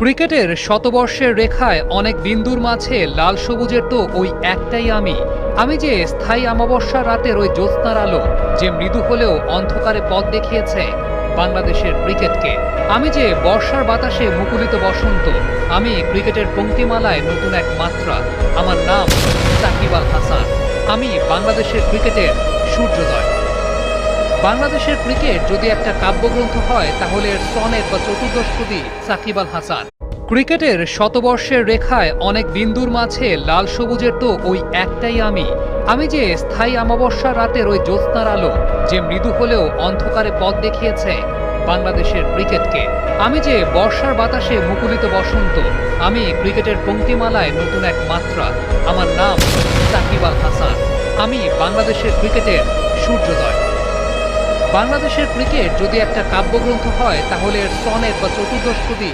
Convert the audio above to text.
ক্রিকেটের শতবর্ষের রেখায় অনেক বিন্দুর মাঝে লাল সবুজের তো ওই একটাই আমি যে স্থায়ী অমাবস্যার রাতের ওই জ্যোৎস্নার আলো, যে মৃদু হলেও অন্ধকারে পথ দেখিয়েছে বাংলাদেশের ক্রিকেটকে। আমি যে বর্ষার বাতাসে মুকুলিত বসন্ত, আমি ক্রিকেটের পংক্তিমালায় নতুন এক মাত্রা। আমার নাম সাকিব আল হাসান। আমি বাংলাদেশের ক্রিকেটের সূর্যোদয়। বাংলাদেশের ক্রিকেট যদি একটা কাব্যগ্রন্থ হয় তাহলে এর সনেট বা চতুর্দশপদী সাকিব আল হাসান। ক্রিকেটের শতবর্ষের রেখায় অনেক বিন্দুর মাঝে লাল সবুজের তো ওই একটাই আমি যে স্থায়ী অমাবস্যার রাতের ওই জ্যোৎস্নার আলো, যে মৃদু হলেও অন্ধকারে পথ দেখিয়েছে বাংলাদেশের ক্রিকেটকে। আমি যে বর্ষার বাতাসে মুকুলিত বসন্ত, আমি ক্রিকেটের পংক্তিমালায় নতুন এক মাত্রা। আমার নাম সাকিব আল হাসান। আমি বাংলাদেশের ক্রিকেটের সূর্যোদয়। বাংলাদেশের ক্রিকেট যদি একটা কাব্যগ্রন্থ হয় তাহলে এর সনেট বা চতুর্দশপদী